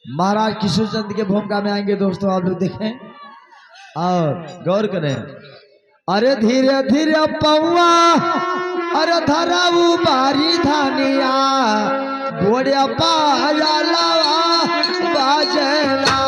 महाराज किशोर चंद के भूमिका में आएंगे दोस्तों, आप लोग देखें और गौर करें। अरे धीरे धीरे पौआ अरे धराऊ बारी धानिया गोड़िया पाया लावा बाजना।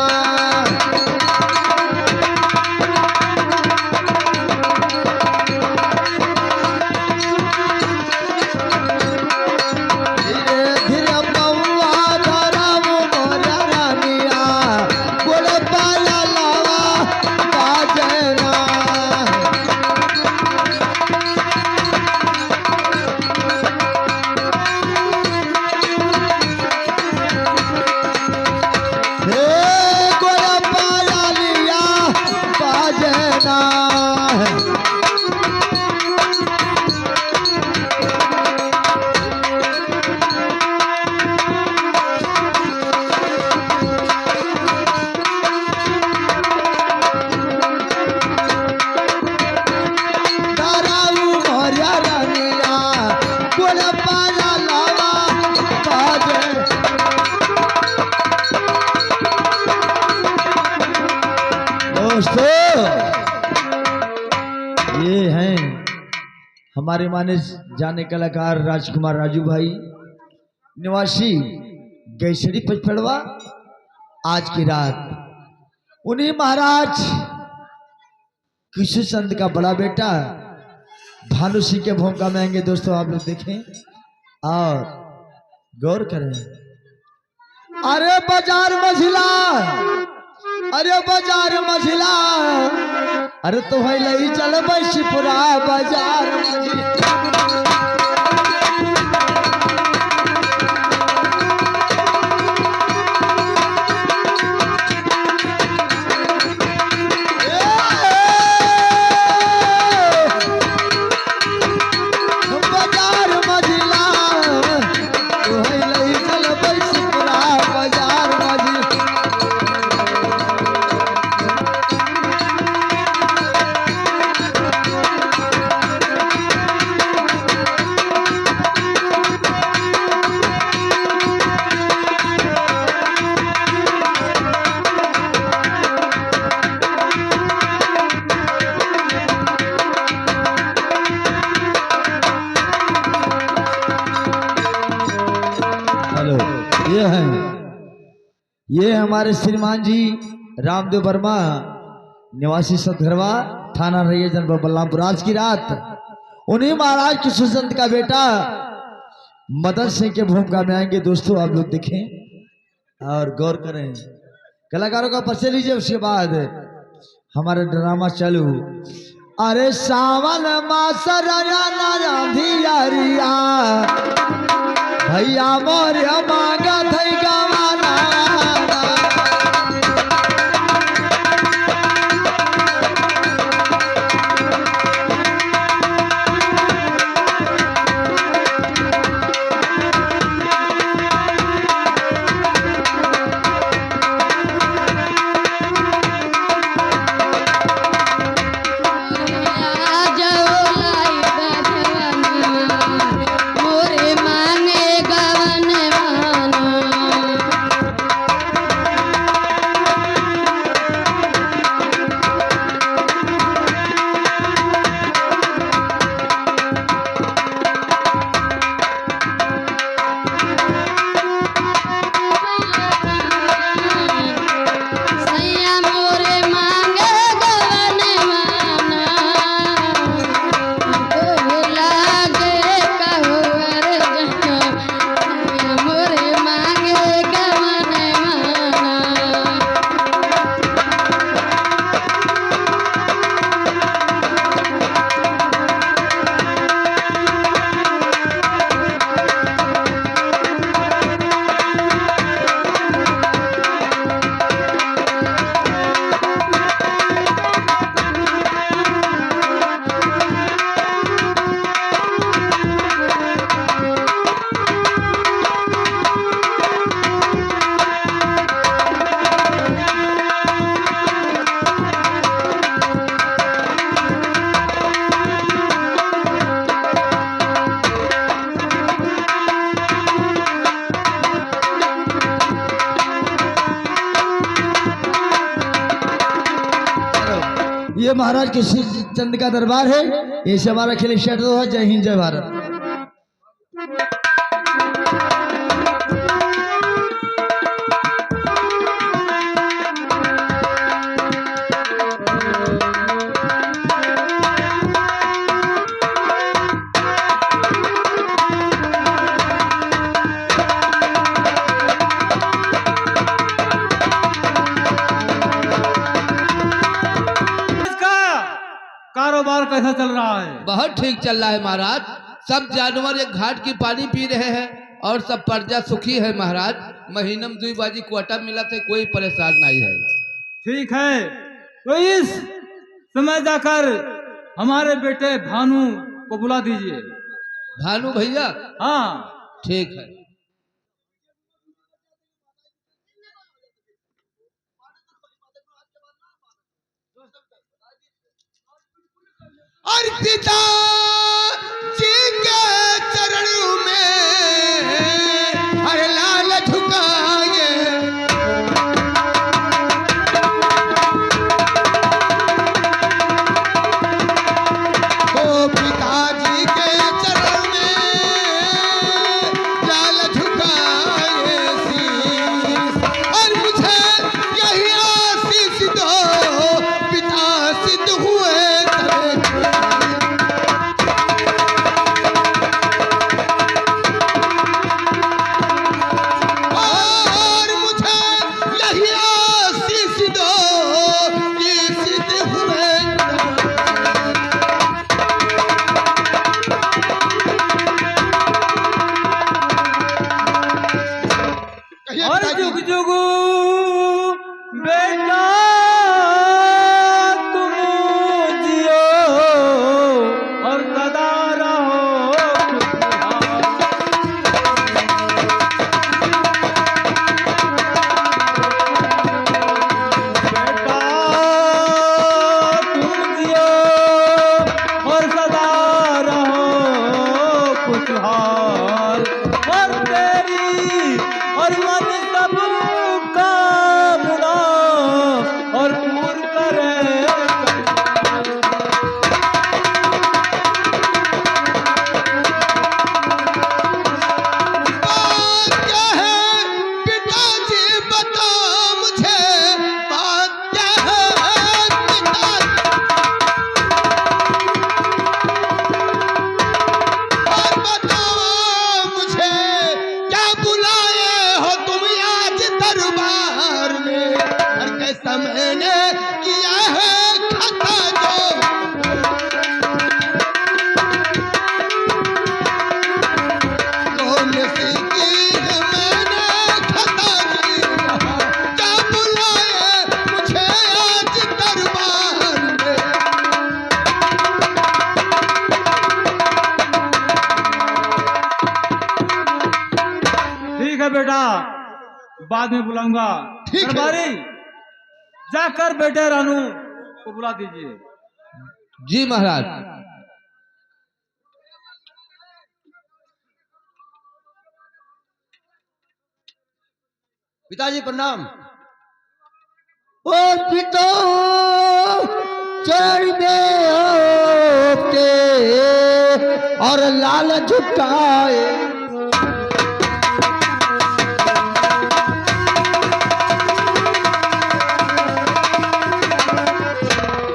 ये हैं हमारे माने जाने कलाकार राजकुमार राजू भाई निवासी गैसड़ी पचपड़वा। आज की रात उन्हीं महाराज किशोर चंद का बड़ा बेटा भानु सिंह के भूमिका में आएंगे दोस्तों, आप लोग देखें और गौर करें। अरे बाजार मझिला अरे बाजार मझिला अरे तो भाई लई चल बैशीपुरा बाजार ये हमारे श्रीमान जी रामदेव वर्मा निवासी सतघरवा थाना रैया जनपद बलरामपुर। आज की रात उन्हीं महाराज किशोर चंद का बेटा मदन सिंह के भूमिका में आएंगे दोस्तों, आप लोग देखें और गौर करें। कलाकारों का परिचय लीजिए, उसके बाद हमारा ड्रामा चालू। अरे सावन मासरिया भैया मोरे मांगा थई गवाना मोरे मांगे गवन माना ये महाराज किसी चंद का दरबार है। ऐसे हमारा खेल स्टार्ट हुआ। जय हिंद जय भारत। कारोबार कैसा चल रहा है? बहुत ठीक चल रहा है महाराज। सब जानवर एक घाट की पानी पी रहे हैं और सब प्रजा सुखी है महाराज। महीनम 2 बाजी क्वार्टर मिला थे, कोई परेशान नहीं है। ठीक है, तो इस समय जाकर हमारे बेटे भानु को बुला दीजिए। भानु भैया? हाँ ठीक है। और पिता जी के चरणों में हर लाल झुकाए। ओ पिताजी के चरणों में लाल झुकाए शीश। और मुझे यही आशीष दो पिता सिद्ध हुए। और जुग जुगु बेटा तुम जियो और सदा रहो बेटा तुम जियो और सदा रहो खुशहाल। और तेरी और मन सब कामना और पूर्ण करे। बात क्या है पिताजी बताओ मुझे, बात क्या है पिताजी। और बताओ मुझे क्या बुलाए हो तुम आज दरबार में। और कैसा मैंने किया है खता जो कौन सी की मैंने खता की। क्या बुलाए मुझे आज दरबार में। ठीक है बेटा, बाद में बुलाऊंगा। ठीक है। दरबारी जाकर बेटे रानू को बुला दीजिए। जी महाराज। पिताजी प्रणाम। ओ पिता चरण में होके और लाल झुकाए।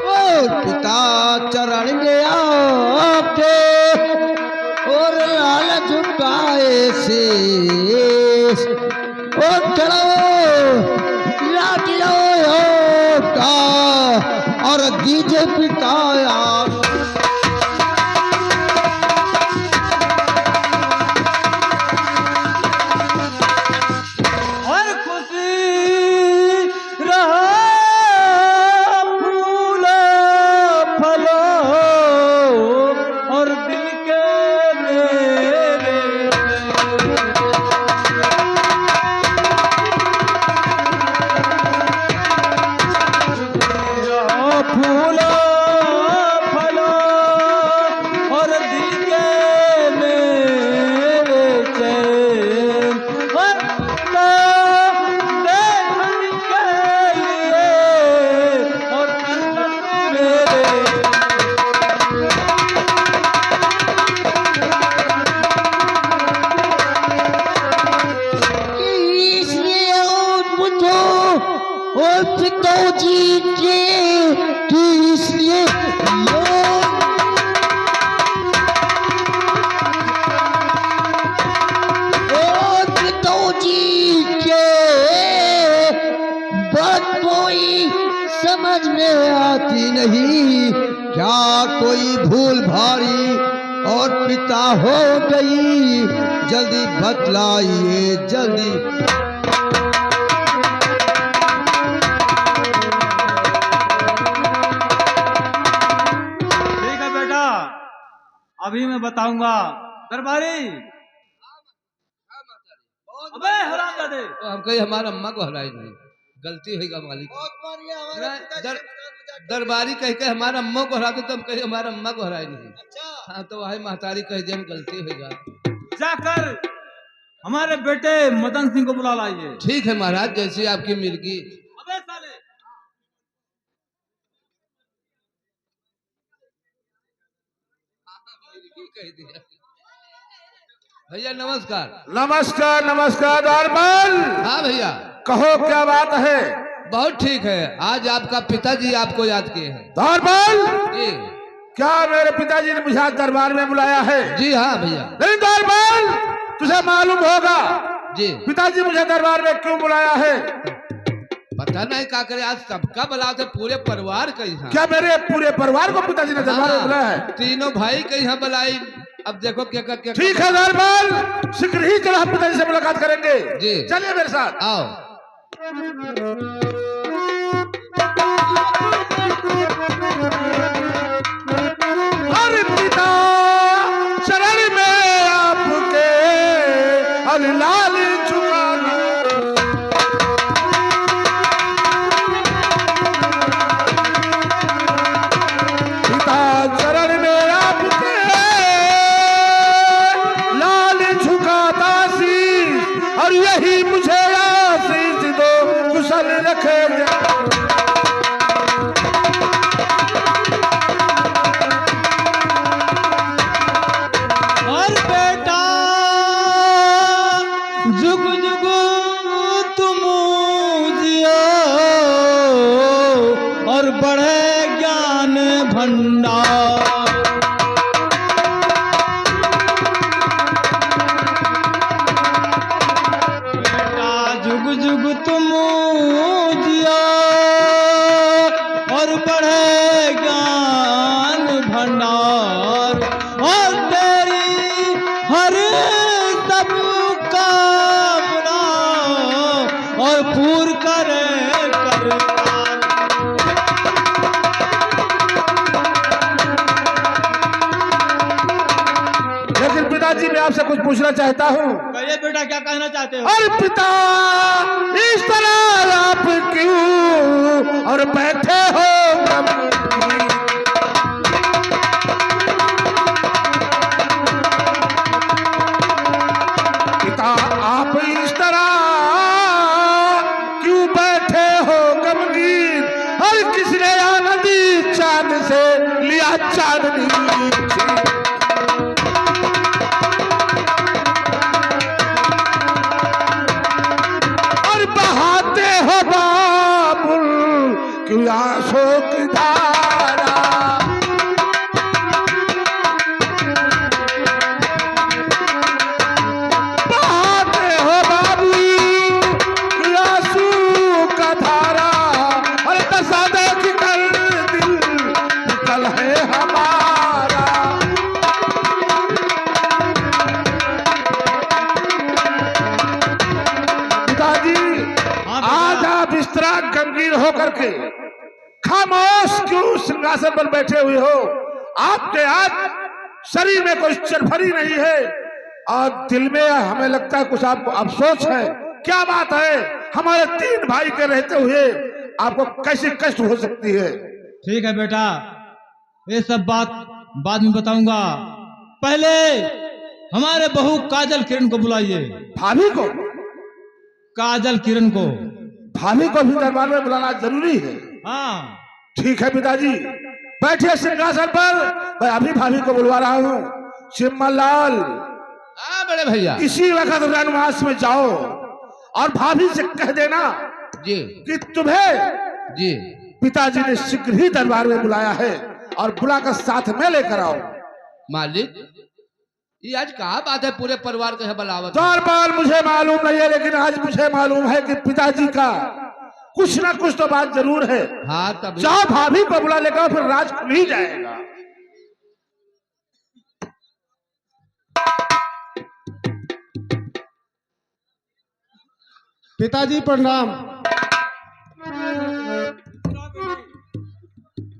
ओ पिता चरण में होके और लाल झुकाए शीश। ओ चलो लाट लो का और दीजे पिताया। और खुशी रहो फूल फलो और दिल के मेरे। रहो फूल फलो जी के कि इसलिए पिताजी के बात कोई समझ में आती नहीं, क्या कोई भूल भारी और पिता हो गई, जल्दी बतलाइए जल्दी। ठीक है बेटा, अभी मैं बताऊंगा। दरबारी, अबे हरामजादे, तो हम कहीं हमारा अम्मा को हराई नहीं, गलती होगा मालिक। दरबारी कह के हमारा अम्मा को हरा दो, तो हम कहीं हमारा अम्मा को हराई नहीं। हाँ तो वही महतारी कह दे, गलती होगा। जाकर हमारे बेटे मदन सिंह को बुला लाइए। ठीक है महाराज, जैसी आपकी मिर्गी। अबे साले, कह दिया। भैया नमस्कार। नमस्कार नमस्कार दरबार। हाँ भैया, कहो क्या बात है? बहुत ठीक है। आज आपका पिताजी आपको याद किए हैं। दरबार, जी क्या मेरे पिताजी ने मुझे आज दरबार में बुलाया है? जी हाँ भैया। नहीं दरबार, तुझे मालूम होगा जी, पिताजी मुझे दरबार में क्यों बुलाया है? पता नहीं क्या करे, आज सबका बुलाते, पूरे परिवार का यहाँ। क्या मेरे पूरे परिवार को पिताजी ने दरबार में बुलाया है? तीनों भाई के यहाँ बुलाई। अब देखो क्या क्या। ठीक है दरबार, शीघ्र ही चलो हम पिताजी से मुलाकात करेंगे। जी चलिए मेरे साथ। आओ। अरे पिता शरण में आपके लाल झुकाना, पिता चरण में आपके लाल झुकाता शीश, और यही मुझे आशीष दो, कुशल रखे। और बेटा जुग जुग तुम जियो, और बढ़े ज्ञान भंडार। बेटा जुग जुग तुम जियो, और बढ़े ज्ञान भंडार, और तेरी हर सब कामना और पूर्ण करे करतार। लेकिन पिताजी मैं आपसे कुछ पूछना चाहता हूँ। कहिए बेटा, क्या कहना चाहते हो? और पिता इस तरह आप क्यों और बैठे हो? पिता आप इस तरह क्यों बैठे हो गमगीन, और किसने आनंदी चांद से लिया चांदनी? और बहाते हो बाबुल क्यों आंसू की धारा? बहाते हो बाबुल क्यों आंसू का धारा, और दशा देख कर दिल निकल है हमारा। पिताजी आज आप इस तरह गंभीर होकर के खामोश क्यों सिंहासन पर बैठे हुए हो? आपके आज शरीर में कोई चरफरी नहीं है, और दिल में हमें लगता है कुछ आपको अफसोस है। क्या बात है? हमारे 3 भाई के रहते हुए आपको कैसे कष्ट हो सकती है? ठीक है बेटा, ये सब बात बाद में बताऊंगा। पहले हमारे बहू काजल किरण को बुलाइए। भाभी को? काजल किरण को? भाभी को भी दरबार में बुलाना जरूरी है। हाँ ठीक है पिताजी, बैठिए सिंहासन पर, मैं अभी भाभी को बुलवा रहा हूँ। सिम्मलाल, हाँ बड़े भैया। इसी वक्त वनवास में जाओ और भाभी से कह देना जी कि तुम्हें जी पिताजी ने शीघ्र ही दरबार में बुलाया है और बुलाकर साथ में लेकर आओ। मालिक, ये आज कहाँ बात है पूरे परिवार को है बलावत? दरबार मुझे मालूम नहीं है, लेकिन आज मुझे मालूम है कि पिताजी का कुछ ना कुछ तो बात जरूर है। हाँ तब जाओ भाभी को बुला लेकर, फिर राज खुल ही जाएगा। पिताजी प्रणाम।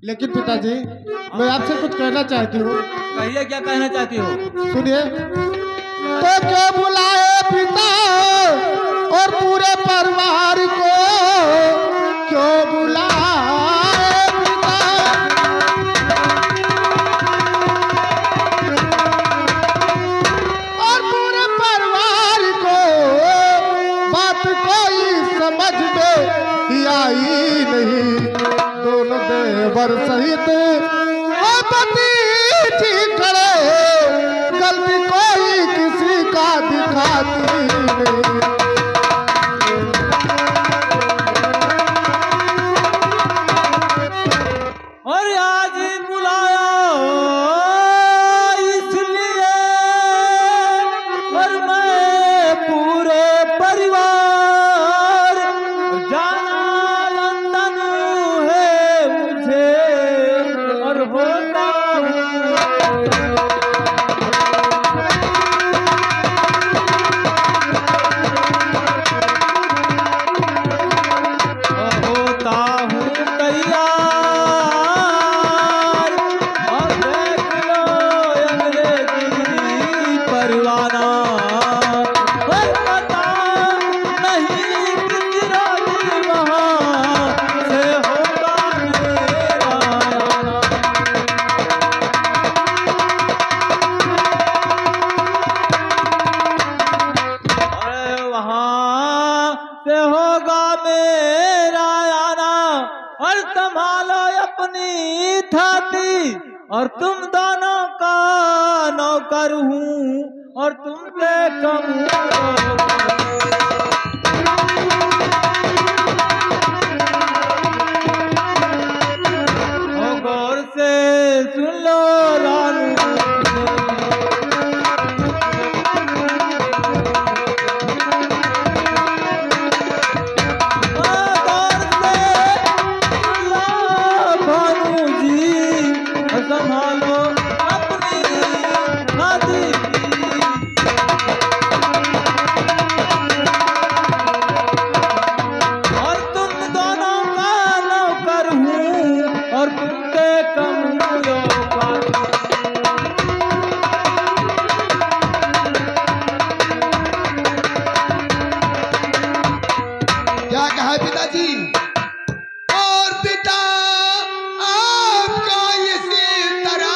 लेकिन पिताजी मैं आपसे कुछ कहना चाहती हूँ। कहिए, क्या कहना चाहती हो? सुनिए। तो क्यों बुलाए पिता और पूरे परिवार को, क्यों बुलाए पिता और पूरे परिवार को, बात कोई समझ में आई नहीं। दोनों देवर सहित पति करे, गलती कोई किसी का दिखाती नहीं। और आज बुलाया इसलिए, और मैं पूरे परिवार जाना लंदन है मुझे, और होता होता हूँ तैयार, और देख लो अंग्रेजी परवाना, पर पता नहीं किस रोज वहाँ से होगा मेरा आना। अरे वहाँ से होगा मेरा आना, और संभालो अपनी थाती, और तुम दोनों का नौकर हूँ, और तुमसे कम गौर से सुन लो रानू। संभालो अपनी नाती, और तुम दोनों का नौकर हूँ, और तुमसे कम नौकर। क्या कहा पिताजी? और पिता आपका इसी तरह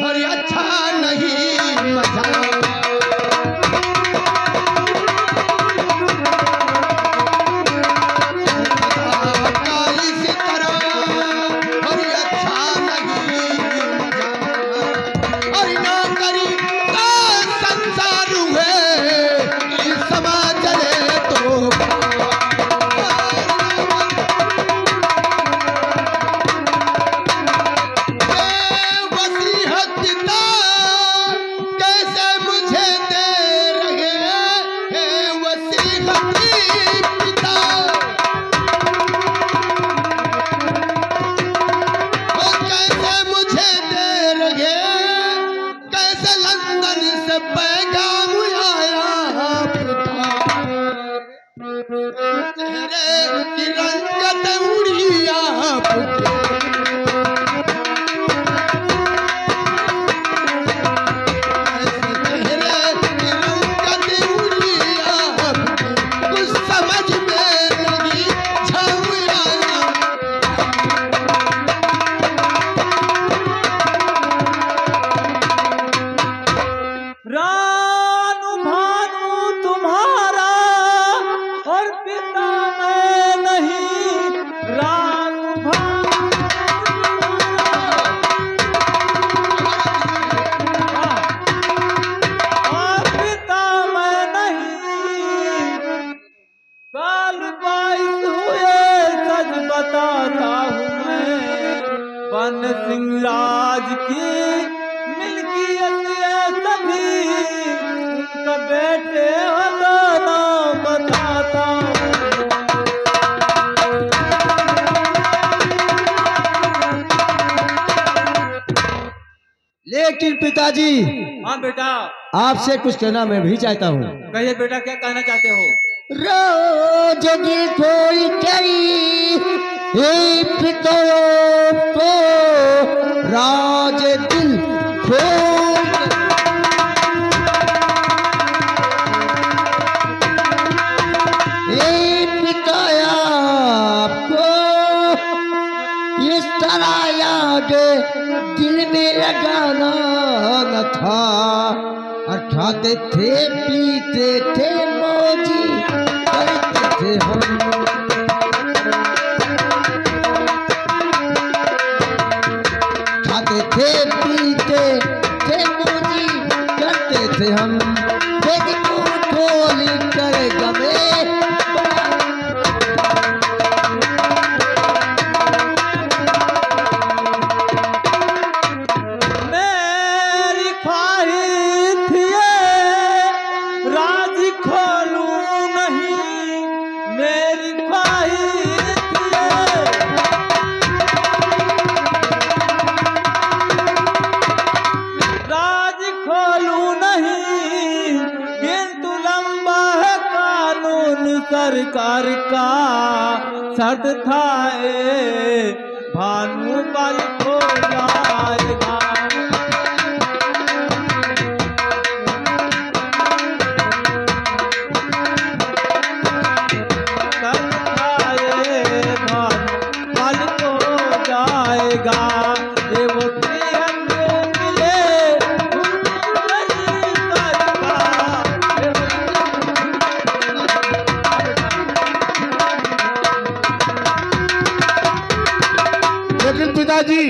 और अच्छा नहीं मजा। आपका इसी तरह और अच्छा नहीं मजा। और नौकरी का संसार हुए, इस समाज चले तो वसीयत पिता कैसे मुझे दे रहे हैं। वसीयत पिता और कैसे मुझे दे रहे, कैसे लंदन से पैगाम आया पिता। चेहरे की रंगत उड़ी आपकी, कुछ समझ में नहीं छाया। रानू भानु तुम्हारा, और पिता मैं नहीं। रानू भानु और पिता मैं नहीं। साल 22 हुए पन सिंह राज की मिल्कियत ये सभी, उनका बेटे हो दोनों बताता हूँ। लेकिन पिताजी हाँ बेटा, आपसे कुछ कहना मैं भी चाहता हूँ। कहिए बेटा, क्या कहना चाहते हो? रोज दिल कोई करी पितरों को, राज दिल खोई पिताया आपको इस तरह याद दिल में लगाना न था। खाते थे पीते थे मौजी करते थे हम, खाते थे पीते थे मौजी करते थे हम। देखो खोल कर गमे मेरी ख्वाहिश थी ये राज खोलूं नहीं, मेरी ख्वाहिश थी ये राज खोलूं नहीं, किंतु लंबा है कानून सरकार का। शर्त था ये भानु बल खो जाएगा। शर्त था ये भानु बल खो जाएगा। ये वो प्रियंक मिले उनको नहीं करता। ये वो लेकिन पिताजी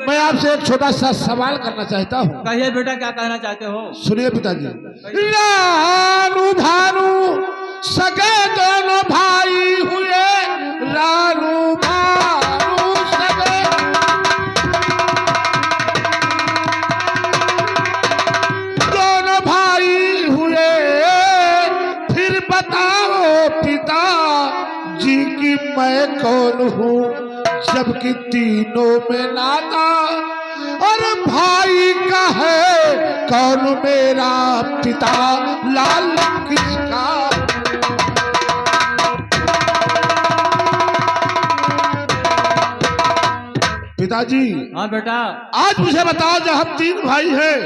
मैं आपसे एक छोटा सा सवाल करना चाहता हूँ। कहिए बेटा, क्या कहना चाहते हो? सुनिए पिताजी। रानू भानु सगे दोनों भाई हुए, रानू भानु सगे दोनों भाई हुए। फिर बताओ पिता जी की मैं कौन हूँ, जबकि तीनों में नाता और भाई का है कौन मेरा पिता, लाल किसका। पिताजी हाँ बेटा, आज मुझे बताओ, जब हम तीन भाई हैं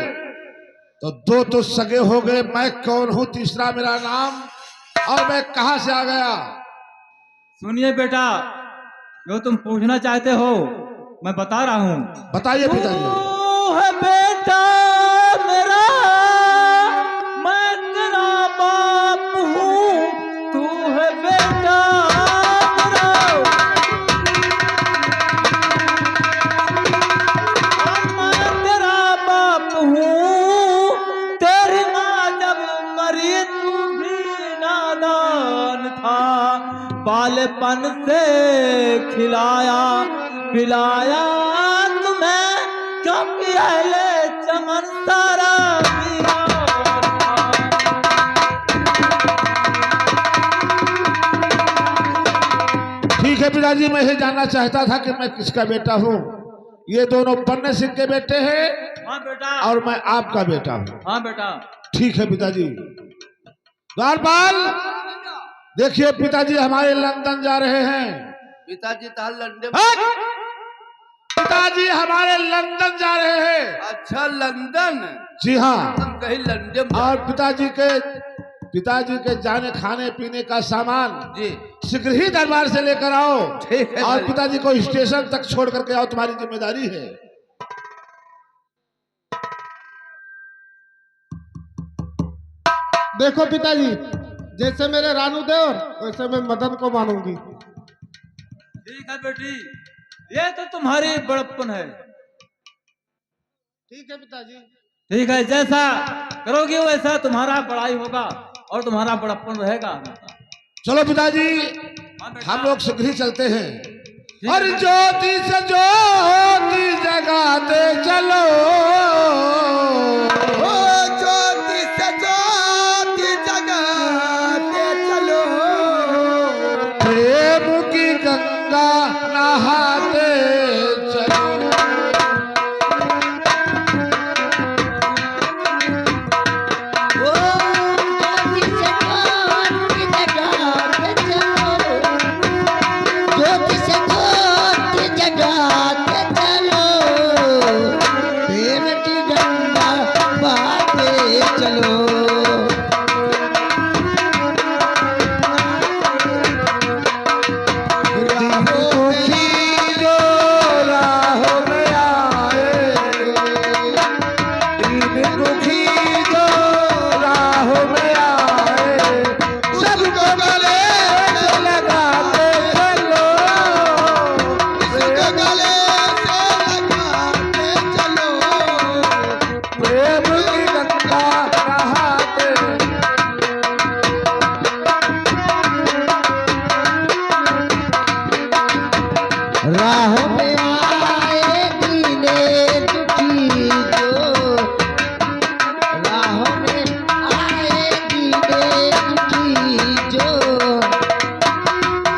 तो दो तो सगे हो गए, मैं कौन हूँ, तीसरा मेरा नाम, और मैं कहां से आ गया? सुनिए बेटा, जो तुम पूछना चाहते हो मैं बता रहा हूँ। बताइए पिताजी। तू है बेटा मेरा, मैं तेरा बाप हूँ। तू है बेटा मेरा, मैं तेरा बाप हूँ। तेरी माँ जब मरी तू भी नादान था। बालपन से खिलाया पिलाया तुम्हें, क्योंकि अहले चमन सारा ठीक है पिताजी, मैं ये जानना चाहता था कि मैं किसका बेटा हूँ। ये दोनों पन्ने सिंह के बेटे हैं। हाँ बेटा, और मैं आपका बेटा हूँ। हाँ बेटा। ठीक है पिताजी। द्वारपाल, देखिए पिताजी हमारे लंदन जा रहे हैं। पिताजी ताल लंदन। पिताजी हमारे लंदन जा रहे हैं। अच्छा, लंदन? जी हाँ। हम कहीं लंदन। और पिताजी के जाने खाने पीने का सामान जी शीघ्र ही दरबार से लेकर आओ। ठीक है। और पिताजी को स्टेशन तक छोड़ करके आओ, तुम्हारी जिम्मेदारी है। देखो पिताजी, जैसे मेरे रानू देवर वैसे मैं मदन को मानूंगी। ठीक है बेटी, ये तो तुम्हारी बड़प्पन है। ठीक है पिताजी। ठीक है, जैसा करोगे वैसा तुम्हारा बड़ाई होगा और तुम्हारा बड़प्पन रहेगा। चलो पिताजी, हाँ बेटा। हम लोग शीघ्र ही चलते हैं। और ज्योति से ज्योति जगाते चलो, ओ ज्योति से ज्योति जगाते चलो, प्रेम की गंगा नहाते चलो। ओ ज्योति से ज्योति जगाते चलो, ज्योति से ज्योति जगाते चलो, प्रेम की गंगा बहाते चलो। राहों में आए दीने दुखी जो, राहों में आए दीने दुखी जो,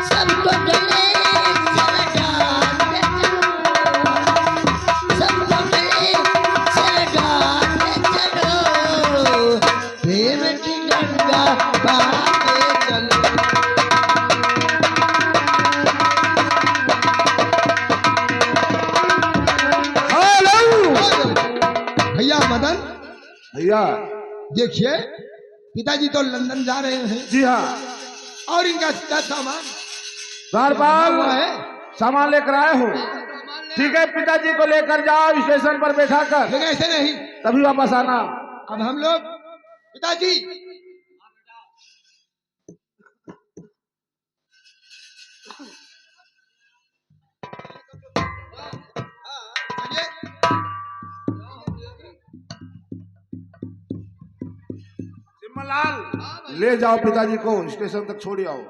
सबको गले से लगाते चलो, सबको गले से लगाते चलो, प्रेम की गंगा बहाते चलो। भैया मदन, भैया देखिए पिताजी तो लंदन जा रहे हैं जी हाँ, और इनका क्या सामान द्वारपाल हुआ है? सामान लेकर आए हो। ठीक है, पिताजी को लेकर जाओ स्टेशन पर बैठा कर, लेकिन ऐसे नहीं, तभी वापस आना। अब हम लोग पिताजी सिमलाल ले जाओ पिताजी को स्टेशन तक छोड़ आओ।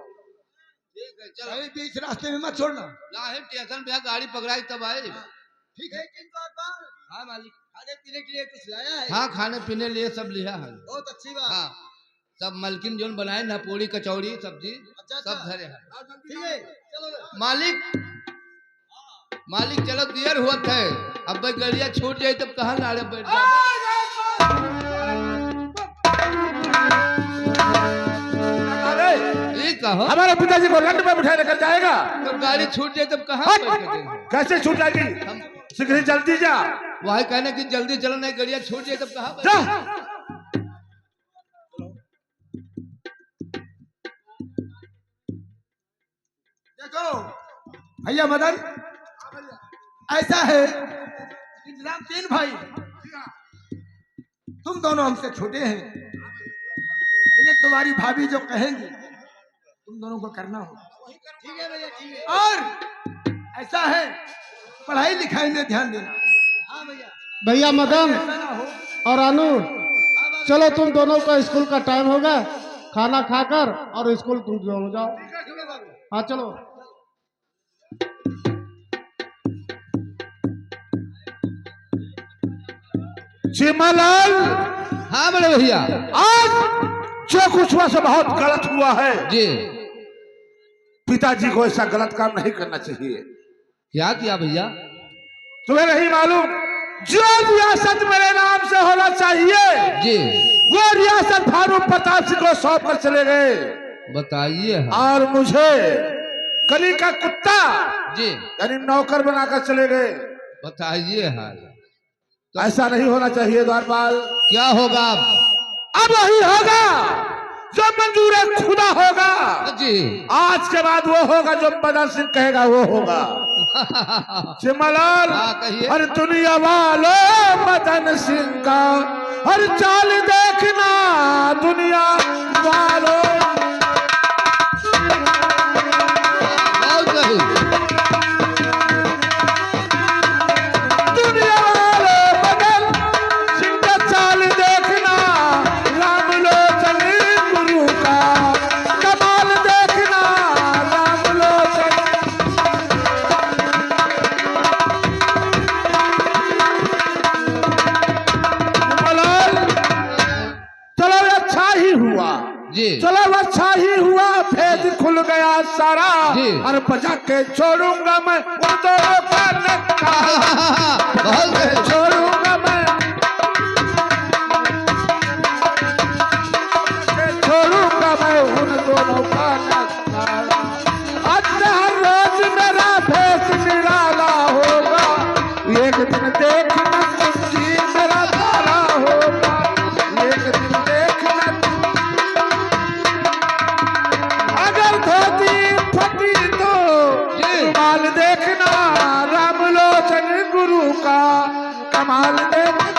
ठीक है चलो। अभी बीच रास्ते में मत छोड़ना। लाहे स्टेशन पे गाड़ी पकड़ाई तब आए। ठीक है हाँ मालिक, खाने पीने के लिए कुछ लाया है? हाँ खाने पीने लिए सब लिया है। बहुत अच्छी बात। हाँ सब मलकिन जोन बनाए ना, पूरी कचौड़ी सब्जी अच्छा, सब धरे हैं। ठीक है चलो। मालिक चलो देर हुआ थे, अब भाई गड़िया छूट जाए तब कहाँ नारे बैठ जाए। ये कहो हमारे पिताजी को लंड में बिठा लेकर जाएगा, तब गाड़ी छूट जाए तब कहाँ बैठ के जाएंगे? कैसे छूट जाएगी? शीघ्र ही जल्दी जा वही कहने की जल्दी चलो, नहीं गड़िया छूट जाए तब कहाँ बैठ जा। देखो भैया मदन, ऐसा है कि जनाब तीन भाई, तुम दोनों हमसे छोटे हैं, लेकिन तुम्हारी भाभी जो कहेंगी तुम दोनों को करना होगा। ठीक है भैया, ठीक है। और ऐसा है पढ़ाई लिखाई में ध्यान देना। हाँ भैया। भैया मदन ऐसा ना हो। और अनु, चलो तुम दोनों का स्कूल का टाइम होगा, खाना खाकर और स्कूल तुम दोनों जाओ। हाँ चलो। चिमलाल, हाँ बड़े भैया आज जो कुछ हुआ सब बहुत गलत हुआ है। जी। पिताजी को ऐसा गलत काम नहीं करना चाहिए। क्या किया भैया? तुम्हें नहीं मालूम, जो रियासत मेरे नाम से होना चाहिए जी वो रियासत फारूक प्रताप सिंह को सौंप कर चले गए, बताइए। और मुझे गली का कुत्ता जी यानी नौकर बनाकर चले गए। बताइए हाल। ऐसा नहीं होना चाहिए द्वारपाल। क्या होगा अब वही होगा जो मंजूर खुदा होगा। जी? आज के बाद वो होगा जो मदन सिंह कहेगा वो होगा। चिमलाल, हाँ, कहिए। हर दुनिया वालों मदन सिंह का हर चाल देखना, दुनिया वालों बहुत सही। दुनिया वालों मदन सिंह का चाल देखना, राम लोचन गुरु का कमाल देखना, राम लोचन भेद खुल गया सारा जी। और बजा के छोड़ूंगा मैं उन दोनों का नकारा। बहुत है। छोड़ूंगा मैं उन दोनों का नकारा। अच्छा हर रोज मेरा भेष निराला होगा, एक दिन देखना तुम जी मेरा तारा होगा, एक दिन देखना तुम। अगर धोती फटी तो कमाल देखना, रामलोचन गुरु का कमाल देखना।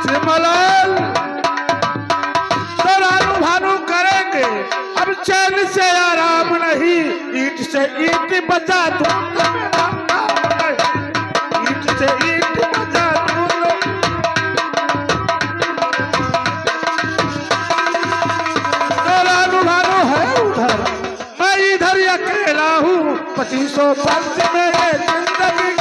सिमलाल तो रानू भानु करेंगे, अब चैन से आराम नहीं, ईंट से ईंट बचा दूं तो मेरा काम नहीं, ईंट से ईंट बचा दूं तो रानू भानु है उधर, मैं इधर अकेला हूँ, 2500 वर्ष मेरे जिंदगी